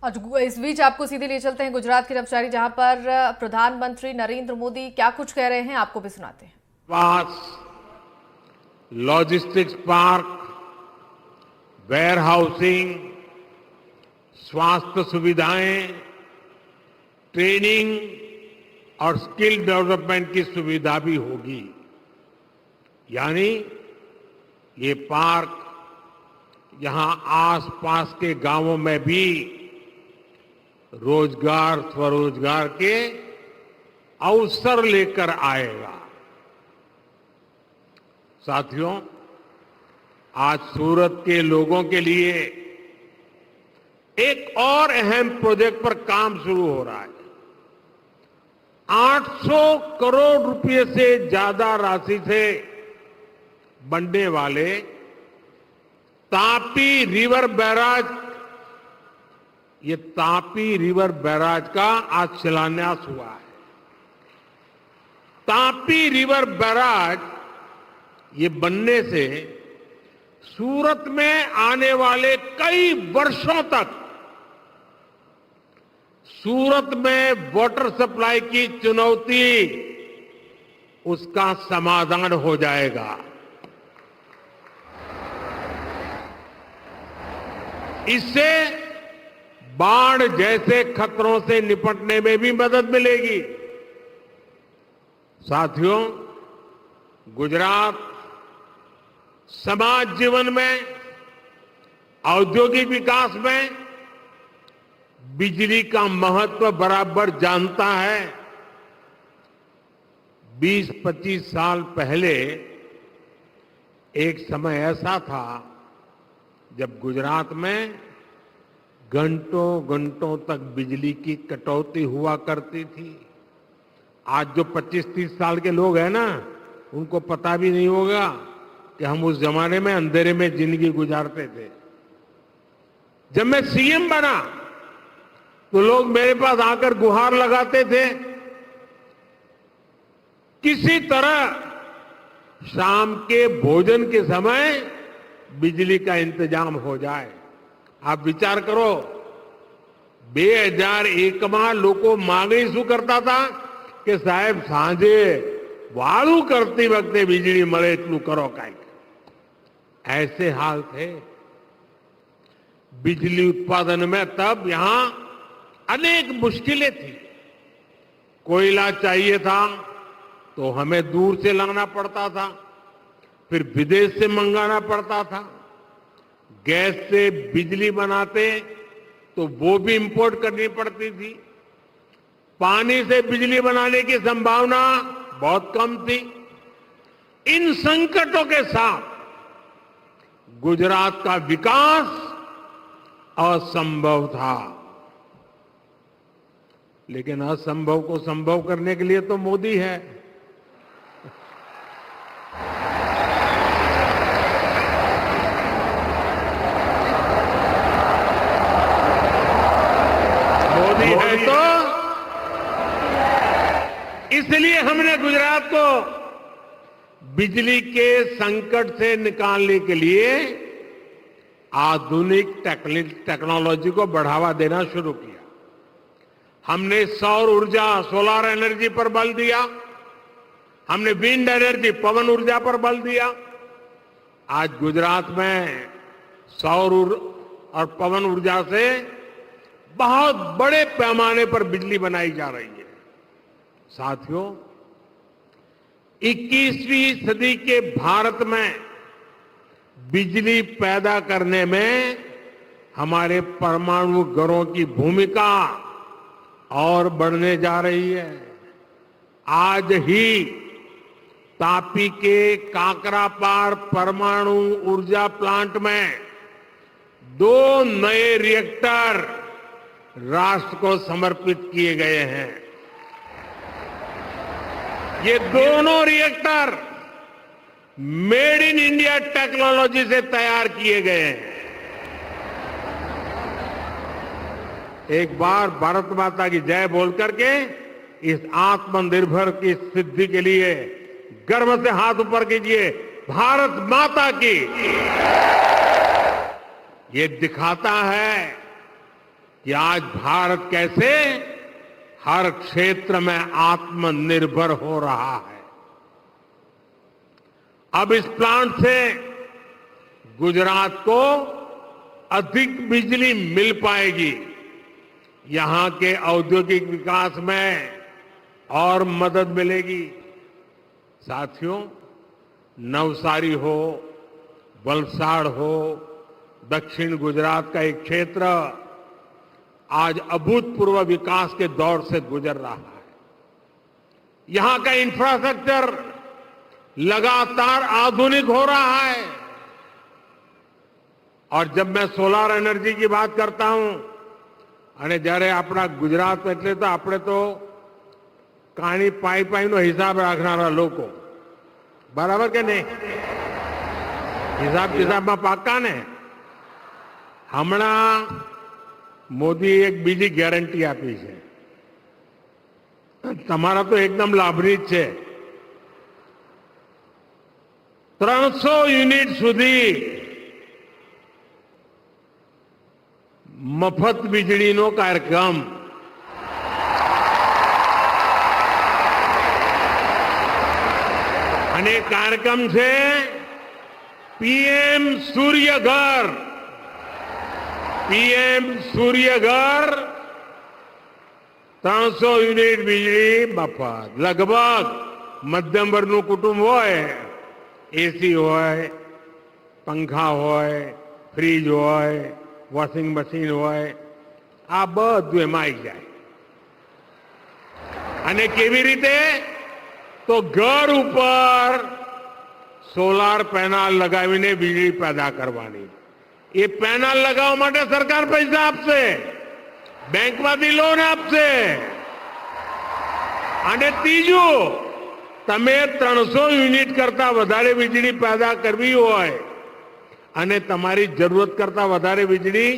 और इस बीच आपको सीधे ले चलते हैं गुजरात की नवसारी, जहां पर प्रधानमंत्री नरेंद्र मोदी क्या कुछ कह रहे हैं आपको भी सुनाते हैं। पास लॉजिस्टिक्स पार्क, वेयर हाउसिंग, स्वास्थ्य सुविधाएं, ट्रेनिंग और स्किल डेवलपमेंट की सुविधा भी होगी। यानी ये पार्क यहां आसपास के गांवों में भी रोजगार स्वरोजगार के अवसर लेकर आएगा। साथियों, आज सूरत के लोगों के लिए एक और अहम प्रोजेक्ट पर काम शुरू हो रहा है। 800 करोड़ रुपए से ज्यादा राशि से बनने वाले तापी रिवर बैराज, ये तापी रिवर बैराज का आज शिलान्यास हुआ है। तापी रिवर बैराज ये बनने से सूरत में आने वाले कई वर्षों तक सूरत में वाटर सप्लाई की चुनौती, उसका समाधान हो जाएगा। इससे बाढ़ जैसे खतरों से निपटने में भी मदद मिलेगी। साथियों, गुजरात समाज जीवन में, औद्योगिक विकास में बिजली का महत्व बराबर जानता है। 20-25 साल पहले एक समय ऐसा था जब गुजरात में घंटों घंटों तक बिजली की कटौती हुआ करती थी। आज जो 25-30 साल के लोग हैं ना, उनको पता भी नहीं होगा कि हम उस जमाने में अंधेरे में जिंदगी गुजारते थे। जब मैं सीएम बना तो लोग मेरे पास आकर गुहार लगाते थे, किसी तरह शाम के भोजन के समय बिजली का इंतजाम हो जाए। आप विचार करो, 2001 में लोगों मांगे शू करता था कि साहेब सांजे वाळू करती वक्त बिजली मळे एटलू करो काई। ऐसे हाल थे। बिजली उत्पादन में तब यहां अनेक मुश्किलें थी। कोयला चाहिए था तो हमें दूर से लाना पड़ता था, फिर विदेश से मंगाना पड़ता था। गैस से बिजली बनाते तो वो भी इंपोर्ट करनी पड़ती थी। पानी से बिजली बनाने की संभावना बहुत कम थी। इन संकटों के साथ गुजरात का विकास असंभव था, लेकिन असंभव को संभव करने के लिए तो मोदी है। मोदी है तो इसलिए हमने गुजरात को बिजली के संकट से निकालने के लिए आधुनिक टेक्नोलॉजी को बढ़ावा देना शुरू किया। हमने सौर ऊर्जा, सोलर एनर्जी पर बल दिया। हमने विंड एनर्जी, पवन ऊर्जा पर बल दिया। आज गुजरात में सौर और पवन ऊर्जा से बहुत बड़े पैमाने पर बिजली बनाई जा रही है। साथियों, 21वीं सदी के भारत में बिजली पैदा करने में हमारे परमाणु घरों की भूमिका और बढ़ने जा रही है। आज ही तापी के काकरापार परमाणु ऊर्जा प्लांट में 2 नए रिएक्टर राष्ट्र को समर्पित किए गए हैं। ये दोनों reactor made in India technology से तैयार किए गए हैं। एक बार भारत माता की जय बोल करके इस आत्मनिर्भर की सिद्धि के लिए गर्व से हाथ ऊपर कीजिए, भारत माता की। ये दिखाता है कि आज भारत कैसे हर क्षेत्र में आत्मनिर्भर हो रहा है। अब इस प्लांट से गुजरात को अधिक बिजली मिल पाएगी, यहां के औद्योगिक विकास में और मदद मिलेगी। साथियों, नवसारी हो, वलसाड़ हो, दक्षिण गुजरात का एक क्षेत्र आज अभूतपूर्व विकास के दौर से गुजर रहा है। यहां का इंफ्रास्ट्रक्चर लगातार आधुनिक हो रहा है। और जब मैं सोलार एनर्जी की बात करता हूं, અને જ્યારે આપણા ગુજરાત એટલે તો આપણે તો કાણી પાઈ નો હિસાબ રાખનારા લોકો, બરાબર કે નહીં? હિસાબ કિતાબમાં પાક્કા ને? હમણાં મોદી એક બીજી ગેરંટી આપી છે, તમારા તો એકદમ લાભની જ છે। 300 યુનિટ સુધી મફત વીજળીનો કાર્યક્રમ। અને કાર્યક્રમ છે PM Suryaghar. PM Suryaghar 300 unit વીજળી મફત। લગભગ મધ્યમ વર્ગનું કુટુંબ હોય, એસી હોય, પંખા હોય, ફ્રીજ હોય, વોશિંગ મશીન હોય, આ બધું એમાં આવી જાય। અને કેવી રીતે? તો ઘર ઉપર સોલાર પેનલ લગાવીને વીજળી પેદા કરવાની। એ પેનલ લગાવવા માટે સરકાર પૈસા આપશે, બેંકમાંથી લોન આપશે। અને ત્રીજું, તમે 300 યુનિટ કરતા વધારે વીજળી પેદા કરવી હોય અને તમારી જરૂરત કરતા વધારે વીજળી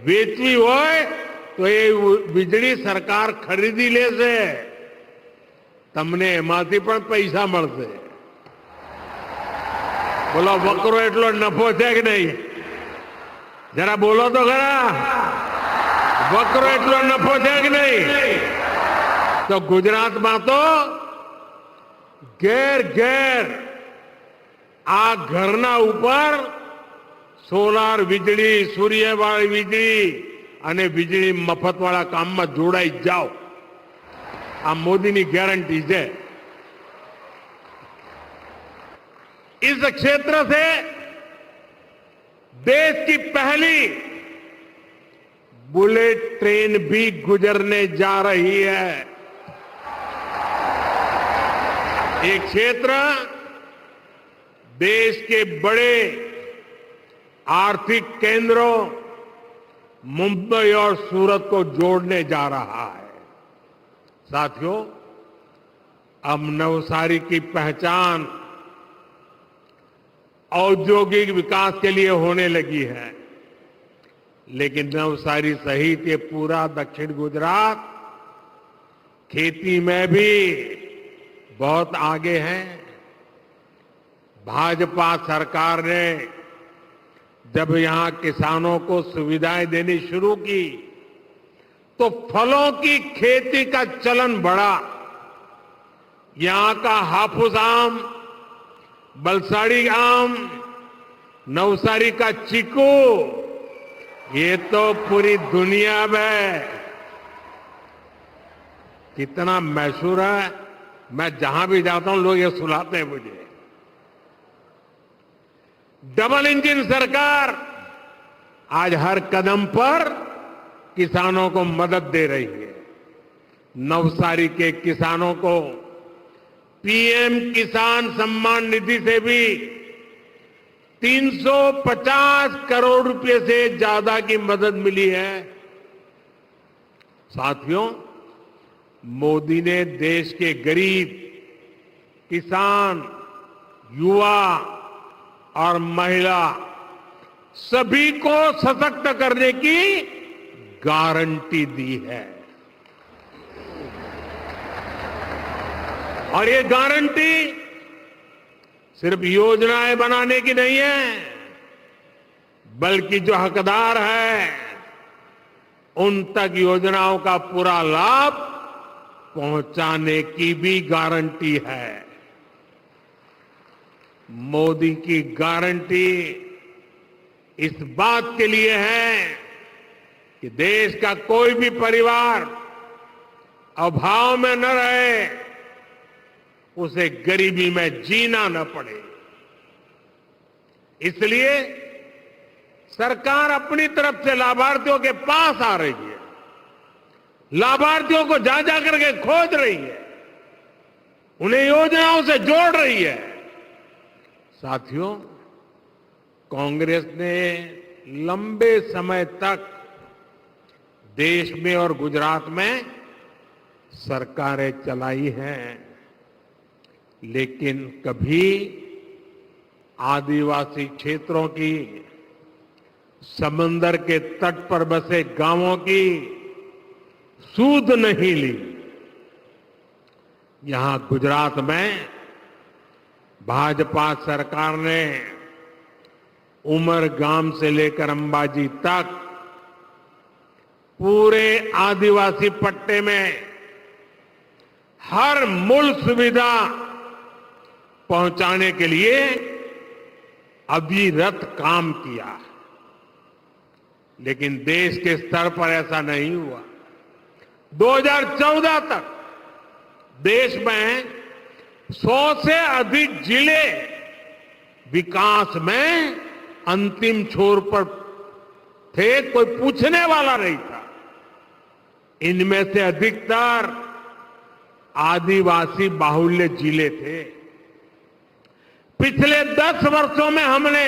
વેચવી હોય તો એ વીજળી સરકાર ખરીદી લેશે, તમને એમાંથી પણ પૈસા મળશે। બોલો, વકરો એટલો નફો છે કે નહીં? જરા બોલો તો ખરા, વકરો એટલો નફો છે કે નહીં? તો ગુજરાતમાં તો ઘેર ઘેર આ ઘરના ઉપર સોલાર વીજળી, સૂર્યવાળી વીજળી અને વીજળી મફતવાળા કામમાં જોડાઈ જાઓ। આ મોદીની ગેરંટી છે। इस क्षेत्र से देश की पहली बुलेट ट्रेन भी गुजरने जा रही है। ये क्षेत्र देश के बड़े आर्थिक केंद्रों मुंबई और सूरत को जोड़ने जा रहा है। साथियों, अब नवसारी की पहचान औद्योगिक विकास के लिए होने लगी है, लेकिन नवसारी सहित ये पूरा दक्षिण गुजरात खेती में भी बहुत आगे है। भाजपा सरकार ने जब यहां किसानों को सुविधाएं देनी शुरू की तो फलों की खेती का चलन बढ़ा। यहां का हाफूस आम, बलसाड़ी आम, नवसारी का चीकू, ये तो पूरी दुनिया में कितना मशहूर है। मैं जहां भी जाता हूं लोग ये सुनाते हैं मुझे। डबल इंजन सरकार आज हर कदम पर किसानों को मदद दे रही है। नवसारी के किसानों को पीएम किसान सम्मान निधि से भी 350 करोड़ रुपए से ज्यादा की मदद मिली है। साथियों, मोदी ने देश के गरीब, किसान, युवा और महिला सभी को सशक्त करने की गारंटी दी है। और ये गारंटी सिर्फ योजनाएं बनाने की नहीं है, बल्कि जो हकदार है उन तक योजनाओं का पूरा लाभ पहुंचाने की भी गारंटी है। मोदी की गारंटी इस बात के लिए है कि देश का कोई भी परिवार अभाव में न रहे, उसे गरीबी में जीना न पड़े। इसलिए सरकार अपनी तरफ से लाभार्थियों के पास आ रही है, लाभार्थियों को जा जा करके खोज रही है, उन्हें योजनाओं से जोड़ रही है। साथियों, कांग्रेस ने लंबे समय तक देश में और गुजरात में सरकारें चलाई हैं, लेकिन कभी आदिवासी क्षेत्रों की, समंदर के तट पर बसे गांवों की सूध नहीं ली। यहां गुजरात में भाजपा सरकार ने उमरगाम से लेकर अंबाजी तक पूरे आदिवासी पट्टे में हर मूल सुविधा पहुंचाने के लिए अविरत काम किया। लेकिन देश के स्तर पर ऐसा नहीं हुआ। 2014 तक देश में 100 से अधिक जिले विकास में अंतिम छोर पर थे, कोई पूछने वाला नहीं था। इनमें से अधिकतर आदिवासी बाहुल्य जिले थे। पिछले 10 वर्षों में हमने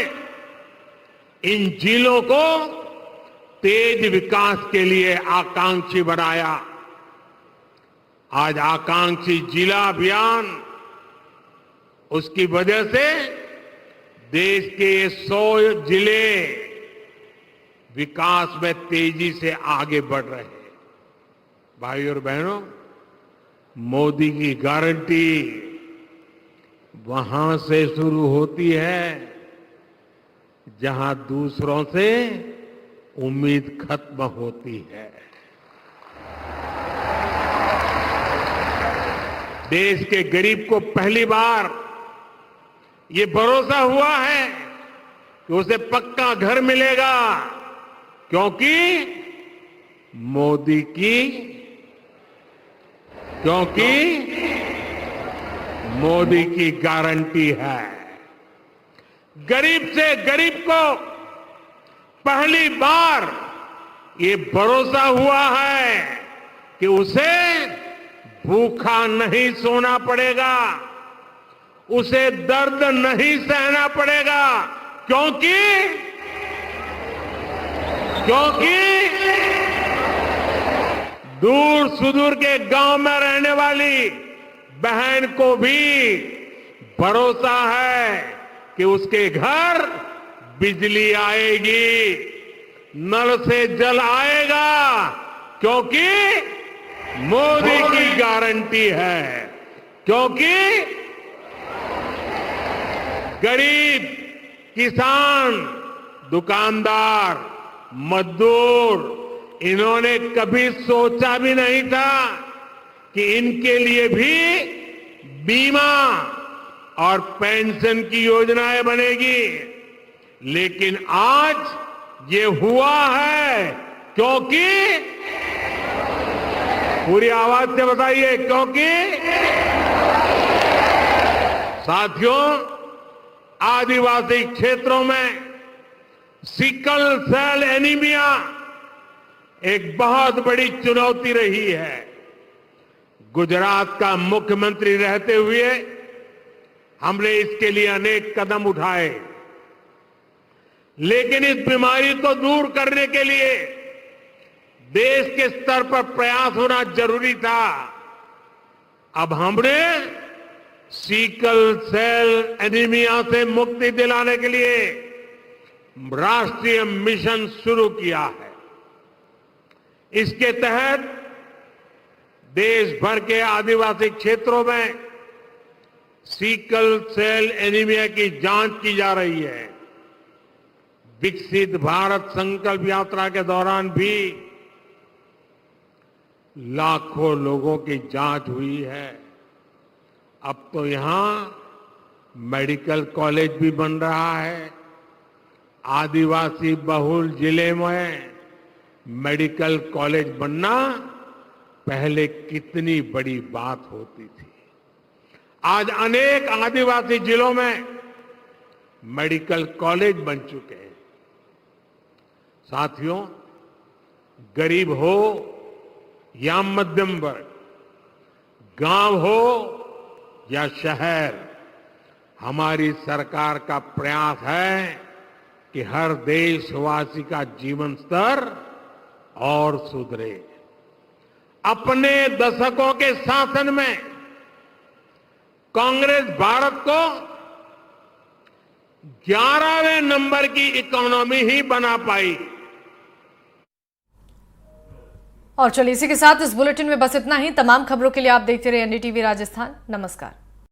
इन जिलों को तेज विकास के लिए आकांक्षी बनाया। आज आकांक्षी जिला अभियान, उसकी वजह से देश के 100 जिले विकास में तेजी से आगे बढ़ रहे हैं। भाइयों और बहनों, मोदी की गारंटी वहां से शुरू होती है जहां दूसरों से उम्मीद खत्म होती है। देश के गरीब को पहली बार ये भरोसा हुआ है कि उसे पक्का घर मिलेगा, क्योंकि मोदी की गारंटी है। गरीब से गरीब को पहली बार ये भरोसा हुआ है कि उसे भूखा नहीं सोना पड़ेगा, उसे दर्द नहीं सहना पड़ेगा, क्योंकि दूर सुदूर के गांव में रहने वाली बहन को भी भरोसा है कि उसके घर बिजली आएगी, नल से जल आएगा, क्योंकि मोदी की गारंटी है। क्योंकि गरीब, किसान, दुकानदार, मजदूर, इन्होंने कभी सोचा भी नहीं था कि इनके लिए भी बीमा और पेंशन की योजनाएं बनेगी। लेकिन आज ये हुआ है क्योंकि, पूरी आवाज से बताइए, क्योंकि साथियों, आदिवासी क्षेत्रों में सिकल सेल एनीमिया एक बहुत बड़ी चुनौती रही है। गुजरात का मुख्यमंत्री रहते हुए हमने इसके लिए अनेक कदम उठाए, लेकिन इस बीमारी को दूर करने के लिए देश के स्तर पर प्रयास होना जरूरी था। अब हमने सिकल सेल एनीमिया से मुक्ति दिलाने के लिए राष्ट्रीय मिशन शुरू किया है। इसके तहत देश भर के आदिवासी क्षेत्रों में सिकल सेल एनीमिया की जांच की जा रही है। विकसित भारत संकल्प यात्रा के दौरान भी लाखों लोगों की जांच हुई है। अब तो यहां मेडिकल कॉलेज भी बन रहा है। आदिवासी बहुल जिले में मेडिकल कॉलेज बनना पहले कितनी बड़ी बात होती थी। आज अनेक आदिवासी जिलों में मेडिकल कॉलेज बन चुके हैं। साथियों, गरीब हो या मध्यम वर्ग, गांव हो या शहर, हमारी सरकार का प्रयास है कि हर देशवासी का जीवन स्तर और सुधरे। अपने दशकों के शासन में कांग्रेस भारत को 11वें नंबर की इकोनॉमी ही बना पाई। और चलिए इसी के साथ इस बुलेटिन में बस इतना ही। तमाम खबरों के लिए आप देखते रहिए एनडीटीवी राजस्थान। नमस्कार।